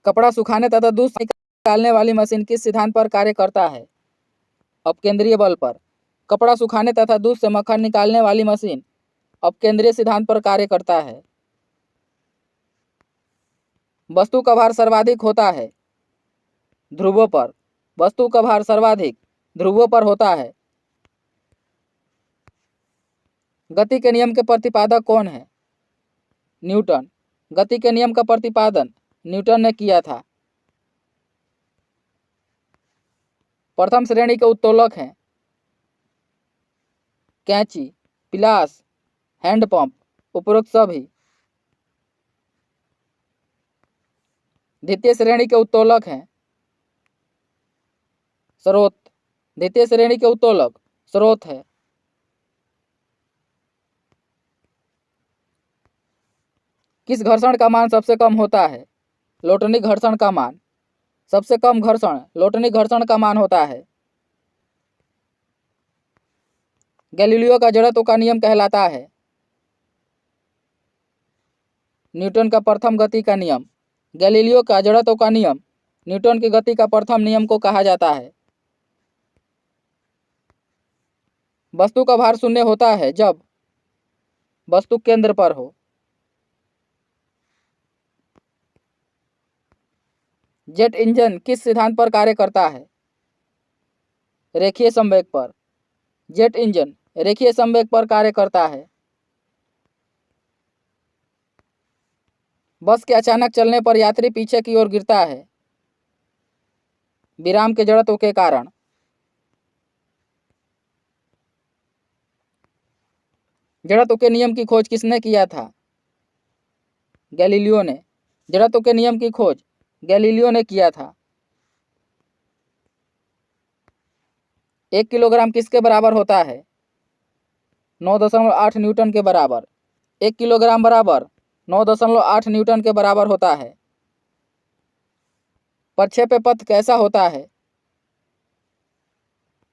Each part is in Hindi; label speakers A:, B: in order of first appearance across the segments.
A: कपड़ा सुखाने तथा दूध निकालने वाली मशीन किस सिद्धांत पर कार्य करता है? अपकेंद्रीय बल पर। कपड़ा सुखाने तथा दूध से मक्खन निकालने वाली मशीन अपकेंद्रीय सिद्धांत पर कार्य करता है। वस्तु का भार सर्वाधिक होता है ध्रुवों पर। वस्तु का भार सर्वाधिक ध्रुवों पर होता है। गति के नियम के प्रतिपादक कौन है? न्यूटन। गति के नियम का प्रतिपादन न्यूटन ने किया था। प्रथम श्रेणी के उत्तोलक हैं कैंची, पिलास, हैंडपंप, उपरोक्त सभी। द्वितीय श्रेणी के उत्तोलक हैं स्रोत। द्वितीय श्रेणी के उत्तोलक स्रोत है। किस घर्षण का मान सबसे कम होता है? लोटनी घर्षण का मान। सबसे कम घर्षण लोटनी घर्षण का मान होता है। गैलीलियो का जड़त्व का नियम कहलाता है न्यूटन का प्रथम गति का नियम। गैलीलियो का जड़त्व का नियम न्यूटन की गति का प्रथम नियम को कहा जाता है। वस्तु का भार शून्य होता है जब वस्तु केंद्र पर हो। जेट इंजन किस सिद्धांत पर कार्य करता है? रेखीय संवेग पर। जेट इंजन रेखीय संवेग पर कार्य करता है। बस के अचानक चलने पर यात्री पीछे की ओर गिरता है विराम के जड़त्व के कारण। जड़त्व के नियम की खोज किसने किया था? गैलीलियो ने। जड़त्व के नियम की खोज गैलीलियो ने किया था। 1 किलोग्राम किसके बराबर होता है? 9.8 न्यूटन के बराबर। 1 किलोग्राम बराबर 9.8 न्यूटन के बराबर होता है। प्रक्षेप्य पथ कैसा होता है?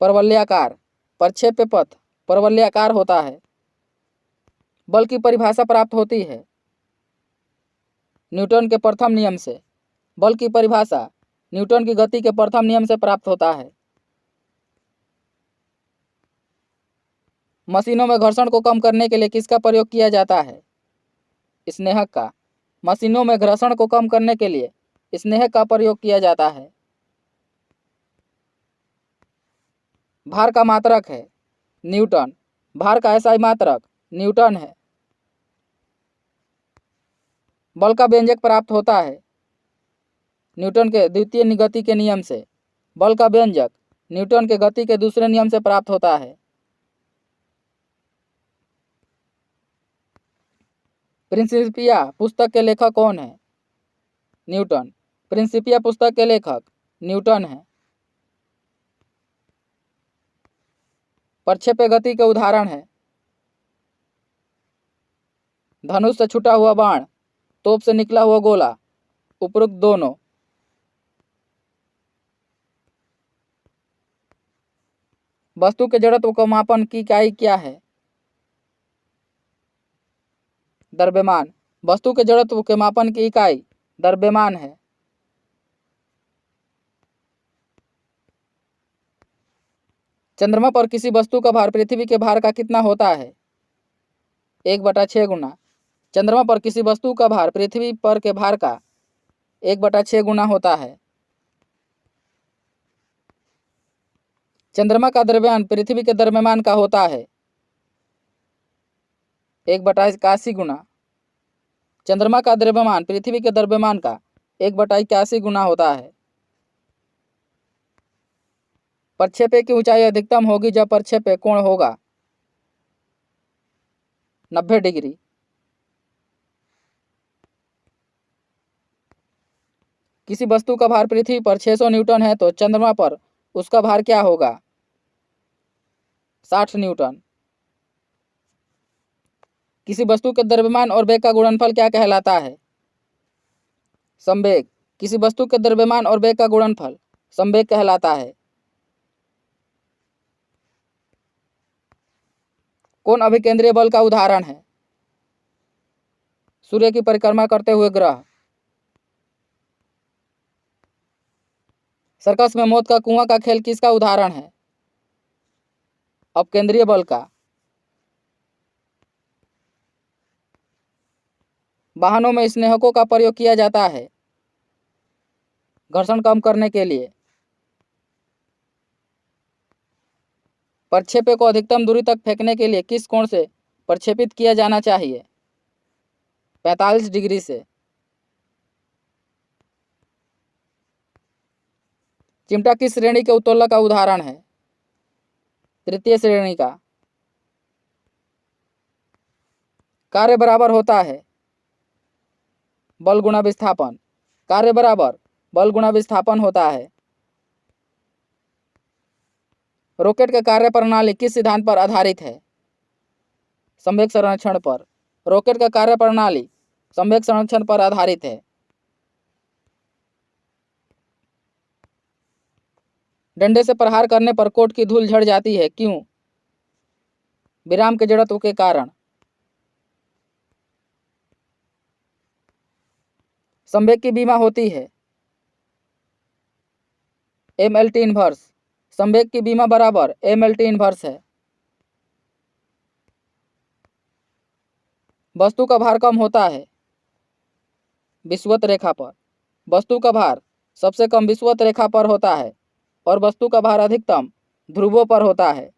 A: परवलयाकार। प्रक्षेप्य पथ परवलयाकार होता है। बल की परिभाषा प्राप्त होती है न्यूटन के प्रथम नियम से। बल की परिभाषा न्यूटन की गति के प्रथम नियम से प्राप्त होता है। मशीनों में घर्षण को कम करने के लिए किसका प्रयोग किया जाता है? स्नेहक का। मशीनों में घर्षण को कम करने के लिए स्नेहक का प्रयोग किया जाता है। भार का मात्रक है न्यूटन। भार का एसआई मात्रक न्यूटन है। बल का व्यंजक प्राप्त होता है न्यूटन के द्वितीय गति के नियम से। बल का व्यंजक न्यूटन के गति के दूसरे नियम से प्राप्त होता है। प्रिंसिपिया पुस्तक के लेखक कौन है? न्यूटन। प्रिंसिपिया पुस्तक के लेखक न्यूटन है। प्रक्षेप्य गति के उदाहरण है धनुष से छूटा हुआ बाण, तोप से निकला हुआ गोला, उपरोक्त दोनों। वस्तु के जड़त्व को मापन की इकाई क्या है? द्रव्यमान। वस्तु के जड़त्व के मापन की इकाई द्रव्यमान है। चंद्रमा पर किसी वस्तु का भार पृथ्वी के भार का कितना होता है? 1/6 गुना। चंद्रमा पर किसी वस्तु का भार पृथ्वी पर के भार का 1/6 गुना होता है। चंद्रमा का द्रव्यमान पृथ्वी के द्रव्यमान का होता है 1/81 गुना। चंद्रमा का द्रव्यमान पृथ्वी के द्रव्यमान का 1/81 गुना होता है। प्रक्षेप्य की ऊंचाई अधिकतम होगी जब प्रक्षेप्य कोण होगा 90 डिग्री। किसी वस्तु का भार पृथ्वी पर 600 न्यूटन है तो चंद्रमा पर उसका भार क्या होगा? 60 न्यूटन। किसी वस्तु के द्रव्यमान और वेग का गुणनफल क्या कहलाता है? संवेग। किसी वस्तु के द्रव्यमान और वेग का गुणनफल संवेग कहलाता है। कौन अभिकेंद्रीय बल का उदाहरण है? सूर्य की परिक्रमा करते हुए ग्रह। सर्कस में मौत का कुआं का खेल किसका उदाहरण है? अपकेंद्रीय बल का। वाहनों में स्नेहकों का प्रयोग किया जाता है घर्षण कम करने के लिए। प्रक्षेप्य को अधिकतम दूरी तक फेंकने के लिए किस कोण से प्रक्षेपित किया जाना चाहिए? 45 डिग्री से। चिमटा किस श्रेणी के उत्तोलक का उदाहरण है? तृतीय श्रेणी का। कार्य बराबर होता है बल गुणा विस्थापन। कार्य बराबर बल गुणा विस्थापन होता है। रॉकेट का कार्य प्रणाली किस सिद्धांत पर आधारित है? संवेग संरक्षण पर। रॉकेट का कार्य प्रणाली संवेग संरक्षण पर आधारित है। डंडे से प्रहार करने पर कोट की धूल झड़ जाती है, क्यों? विराम के जड़त्व के कारण। संवेग की बीमा होती है mlt इनवर्स। संवेग की बीमा बराबर mlt इनवर्स है। वस्तु का भार कम होता है विषुवत रेखा पर। वस्तु का भार सबसे कम विषुवत रेखा पर होता है और वस्तु का भार अधिकतम ध्रुवों पर होता है।